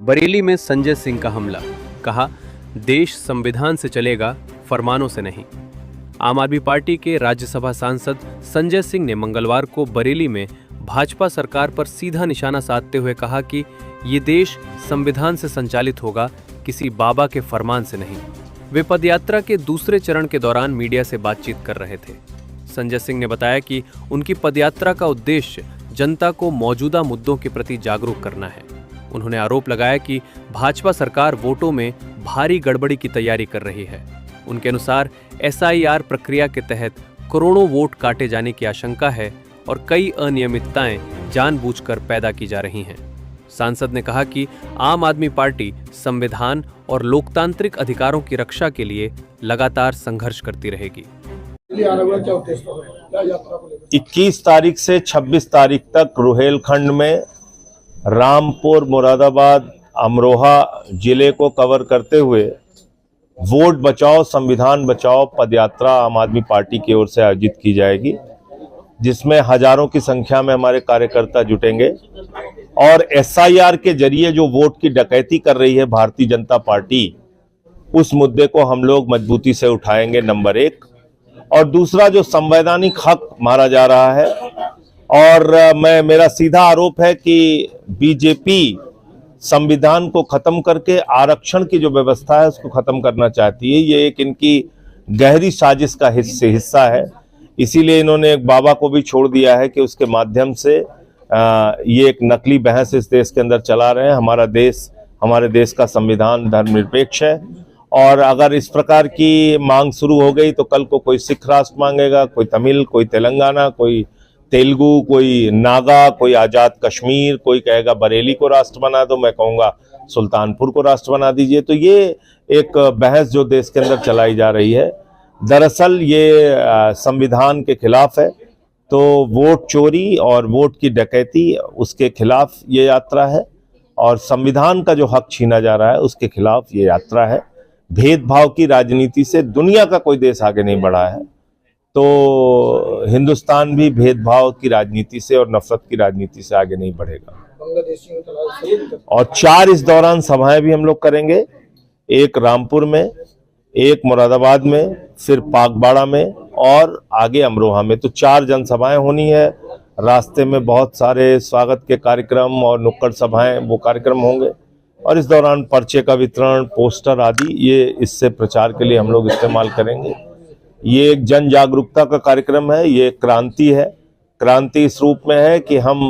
बरेली में संजय सिंह का हमला, कहा देश संविधान से चलेगा, फरमानों से नहीं। आम आदमी पार्टी के राज्यसभा सांसद संजय सिंह ने मंगलवार को बरेली में भाजपा सरकार पर सीधा निशाना साधते हुए कहा कि ये देश संविधान से संचालित होगा, किसी बाबा के फरमान से नहीं। वे पदयात्रा के दूसरे चरण के दौरान मीडिया से बातचीत कर रहे थे। संजय सिंह ने बताया कि उनकी पदयात्रा का उद्देश्य जनता को मौजूदा मुद्दों के प्रति जागरूक करना है। उन्होंने आरोप लगाया कि भाजपा सरकार वोटों में भारी गड़बड़ी की तैयारी कर रही है। उनके अनुसार SIR प्रक्रिया के तहत करोड़ों वोट काटे जाने की आशंका है और कई अनियमितताएं जानबूझकर पैदा की जा रही हैं। सांसद ने कहा कि आम आदमी पार्टी संविधान और लोकतांत्रिक अधिकारों की रक्षा के लिए लगातार संघर्ष करती रहेगी। 21 तारीख से 26 तारीख तक रुहेलखंड में रामपुर, मुरादाबाद, अमरोहा जिले को कवर करते हुए वोट बचाओ संविधान बचाओ पदयात्रा आम आदमी पार्टी की ओर से आयोजित की जाएगी, जिसमें हजारों की संख्या में हमारे कार्यकर्ता जुटेंगे और SIR के जरिए जो वोट की डकैती कर रही है भारतीय जनता पार्टी, उस मुद्दे को हम लोग मजबूती से उठाएंगे, नंबर 1। और दूसरा, जो संवैधानिक हक मारा जा रहा है, और मेरा सीधा आरोप है कि बीजेपी संविधान को खत्म करके आरक्षण की जो व्यवस्था है उसको खत्म करना चाहती है। ये एक इनकी गहरी साजिश का हिस्सा है। इसीलिए इन्होंने एक बाबा को भी छोड़ दिया है कि उसके माध्यम से ये एक नकली बहस इस देश के अंदर चला रहे हैं। हमारे देश का संविधान धर्मनिरपेक्ष है और अगर इस प्रकार की मांग शुरू हो गई तो कल को कोई सिख राष्ट्र मांगेगा, कोई तमिल, कोई तेलंगाना, कोई तेलुगु, कोई नागा, कोई आजाद कश्मीर, कोई कहेगा बरेली को राष्ट्र बना दो, मैं कहूँगा सुल्तानपुर को राष्ट्र बना दीजिए। तो ये एक बहस जो देश के अंदर चलाई जा रही है, दरअसल ये संविधान के खिलाफ है। तो वोट चोरी और वोट की डकैती, उसके खिलाफ ये यात्रा है और संविधान का जो हक छीना जा रहा है उसके खिलाफ ये यात्रा है। भेदभाव की राजनीति से दुनिया का कोई देश आगे नहीं बढ़ा है, तो हिंदुस्तान भी भेदभाव की राजनीति से और नफरत की राजनीति से आगे नहीं बढ़ेगा। और 4 इस दौरान सभाएं भी हम लोग करेंगे, एक रामपुर में, एक मुरादाबाद में, फिर पागबाड़ा में और आगे अमरोहा में। तो 4 जनसभाएं होनी है। रास्ते में बहुत सारे स्वागत के कार्यक्रम और नुक्कड़ सभाएं, वो कार्यक्रम होंगे और इस दौरान पर्चे का वितरण, पोस्टर आदि, ये इससे प्रचार के लिए हम लोग इस्तेमाल करेंगे। ये एक जन जागरूकता का कार्यक्रम है, ये क्रांति है। क्रांति इस रूप में है कि हम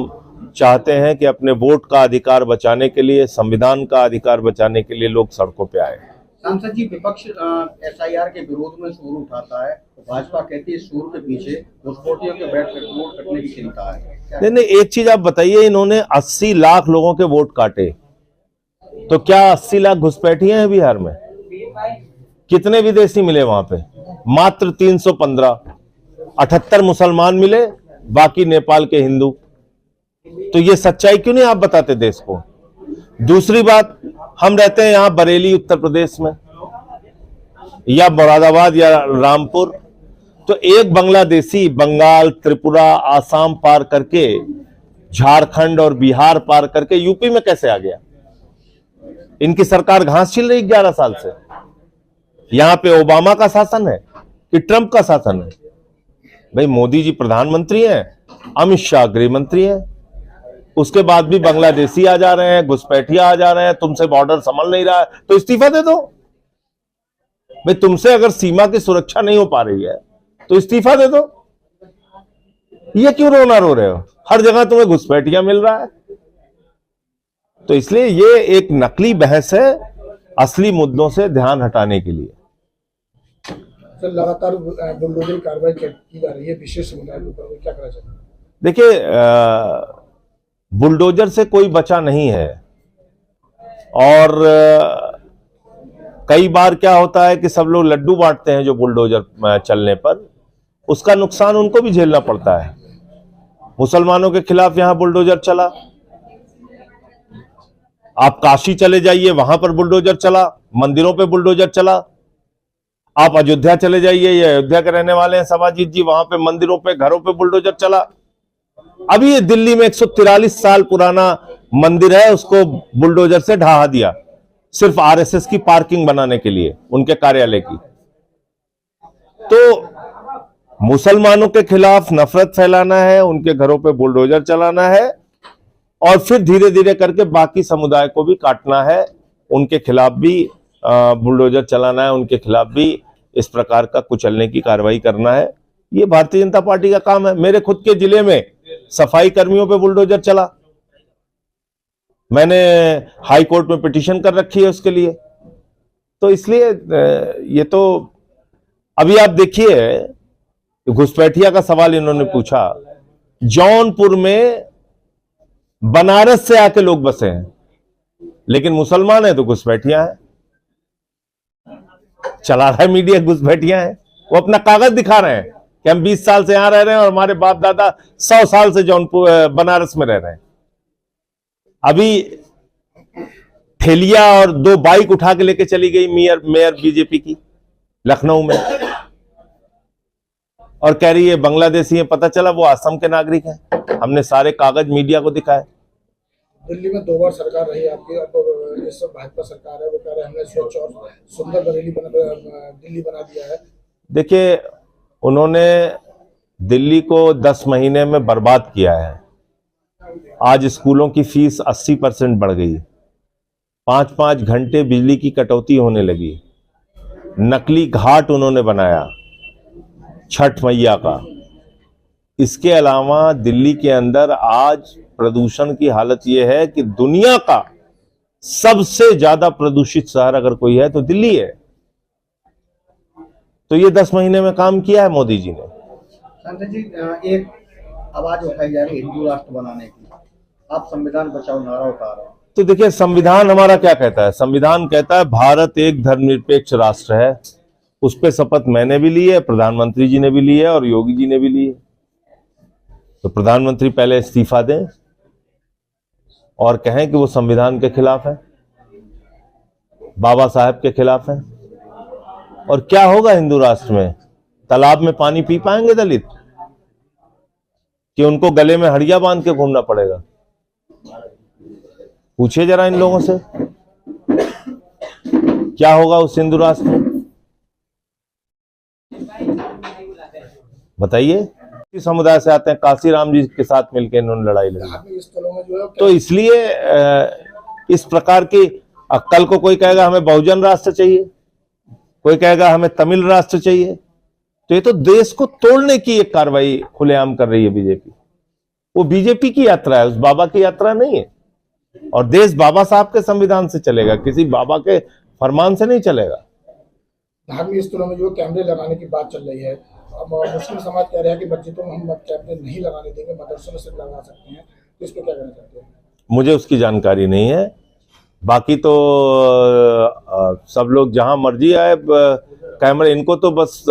चाहते हैं कि अपने वोट का अधिकार बचाने के लिए, संविधान का अधिकार बचाने के लिए लोग सड़कों पे आए। सांसद जी, विपक्ष SIR के विरोध में शोर उठाता है, तो भाजपा कहती है शोर के पीछे घुसपैठियों के वोट कटने की चिंता है। नहीं, एक चीज आप बताइए, इन्होंने 80 लाख लोगों के वोट काटे, तो क्या 80 लाख घुसपैठिए हैं बिहार में? कितने विदेशी मिले वहां पे? मात्र 315। 78 मुसलमान मिले, बाकी नेपाल के हिंदू। तो ये सच्चाई क्यों नहीं आप बताते देश को? दूसरी बात, हम रहते हैं यहां बरेली उत्तर प्रदेश में या मुरादाबाद या रामपुर, तो एक बांग्लादेशी बंगाल, त्रिपुरा, आसाम पार करके, झारखंड और बिहार पार करके यूपी में कैसे आ गया? इनकी सरकार घास छील रही 11 साल से। यहां पे ओबामा का शासन है कि ट्रंप का शासन है? भाई, मोदी जी प्रधानमंत्री हैं, अमित शाह गृह मंत्री हैं, उसके बाद भी बांग्लादेशी आ जा रहे हैं, घुसपैठिया आ जा रहे हैं, तुमसे बॉर्डर संभल नहीं रहा है तो इस्तीफा दे दो। भाई, तुमसे अगर सीमा की सुरक्षा नहीं हो पा रही है तो इस्तीफा दे दो। ये क्यों रोना रो रहे हो? हर जगह तुम्हें घुसपैठिया मिल रहा है। तो इसलिए ये एक नकली बहस है, असली मुद्दों से ध्यान हटाने के लिए। सर, लगातार बुलडोजर कार्रवाई की जा रही है विशेष समुदाय के ऊपर, क्या करना चाहिए? देखिए, बुलडोजर से कोई बचा नहीं है और कई बार क्या होता है कि सब लोग लड्डू बांटते हैं जो बुलडोजर चलने पर, उसका नुकसान उनको भी झेलना पड़ता है। मुसलमानों के खिलाफ यहां बुलडोजर चला, आप काशी चले जाइए, वहां पर बुलडोजर चला, मंदिरों पे बुलडोजर चला। आप अयोध्या चले जाइए, ये अयोध्या के रहने वाले हैं सभाजीत जी, वहां पे मंदिरों पे, घरों पे बुलडोजर चला। अभी ये दिल्ली में 143 साल पुराना मंदिर है उसको बुलडोजर से ढहा दिया, सिर्फ आरएसएस की पार्किंग बनाने के लिए, उनके कार्यालय की। तो मुसलमानों के खिलाफ नफरत फैलाना है, उनके घरों पे बुलडोजर चलाना है और फिर धीरे धीरे करके बाकी समुदाय को भी काटना है, उनके खिलाफ भी बुलडोजर चलाना है, उनके खिलाफ भी इस प्रकार का कुचलने की कार्रवाई करना है। ये भारतीय जनता पार्टी का काम है। मेरे खुद के जिले में सफाई कर्मियों पे बुलडोजर चला, मैंने हाई कोर्ट में पिटीशन कर रखी है उसके लिए। तो इसलिए ये तो अभी आप देखिए घुसपैठिया का सवाल इन्होंने पूछा, जौनपुर में बनारस से आके लोग बसे हैं लेकिन मुसलमान है तो घुसपैठिया है, चला रहा है मीडिया घुसपैठिया है। वो अपना कागज दिखा रहे हैं कि हम 20 साल से यहां रह रहे हैं और हमारे बाप दादा 100 साल से जौनपुर बनारस में रह रहे हैं। अभी ठेलिया और 2 बाइक उठा के लेके चली गई मेयर बीजेपी की लखनऊ में और कह रही है बांग्लादेशी है, पता चला वो असम के नागरिक हैं। हमने सारे कागज मीडिया को दिखाए। दिल्ली में 2 बार सरकार रही आपकी, अब इस भाजपा सरकार है, वो कह रहे हैं हमने स्वच्छ और सुंदर दिल्ली बना दिया है। देखिए उन्होंने दिल्ली को 10 महीने में बर्बाद किया है। आज स्कूलों की फीस 80% बढ़ गई, 5-5 घंटे बिजली की कटौती होने लगी, नकली घाट उन्होंने बनाया छठ मैया का। इसके अलावा दिल्ली के अंदर आज प्रदूषण की हालत यह है कि दुनिया का सबसे ज्यादा प्रदूषित शहर अगर कोई है तो दिल्ली है। तो ये 10 महीने में काम किया है मोदी जी ने। संजय जी, एक आवाज उठाई जा रही है हिंदू राष्ट्र बनाने की, आप संविधान बचाओ नारा उठा रहे हैं। तो देखिए संविधान हमारा क्या कहता है, संविधान कहता है भारत एक धर्मनिरपेक्ष राष्ट्र है। उस पर शपथ मैंने भी ली है, प्रधानमंत्री जी ने भी ली है और योगी जी ने भी ली है। तो प्रधानमंत्री पहले इस्तीफा दें और कहें कि वो संविधान के खिलाफ है, बाबा साहब के खिलाफ है। और क्या होगा हिंदू राष्ट्र में? तालाब में पानी पी पाएंगे दलित कि उनको गले में हड़िया बांध के घूमना पड़ेगा? पूछिए जरा इन लोगों से क्या होगा उस हिंदू राष्ट्र में, बताइए। इस समुदाय से आते हैं, काशीराम जी के साथ मिलकर इन्होंने लड़ाई लड़ी। तो इसलिए इस प्रकार की कल को कोई कहेगा हमें बहुजन राष्ट्र चाहिए, कोई कहेगा हमें तमिल राष्ट्र चाहिए। तो ये तो देश को तोड़ने की एक कार्रवाई खुलेआम कर रही है बीजेपी। वो बीजेपी की यात्रा है, उस बाबा की यात्रा नहीं है। और देश बाबा साहब के संविधान से चलेगा, किसी बाबा के फरमान से नहीं चलेगा। धार्मिक स्थलों में जो कैमरे लगाने की बात चल रही है, अब मुस्लिम समाज कह रहा है कि मस्जिदों में हम कैमरे नहीं लगाने देंगे, मदरसों में सिर्फ लगा सकते हैं। तो इस पर क्या कहना चाहते हैं? मुझे उसकी जानकारी नहीं है, बाकी तो सब लोग जहां मर्जी आए कैमरे। इनको तो बस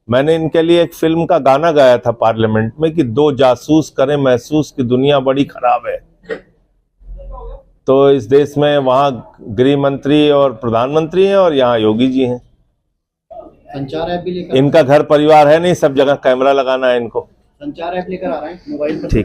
मैंने इनके लिए एक फिल्म का गाना गाया था पार्लियामेंट में कि 2 जासूस करें महसूस कि दुनिया बड़ी खराब है। तो इस देश में वहां गृह मंत्री और प्रधानमंत्री हैं और यहाँ योगी जी हैं। संचार ऐप भी लेकर, इनका घर परिवार है नहीं, सब जगह कैमरा लगाना है इनको। संचार ऐप लेकर आ रहे हैं मोबाइल पर। ठीक।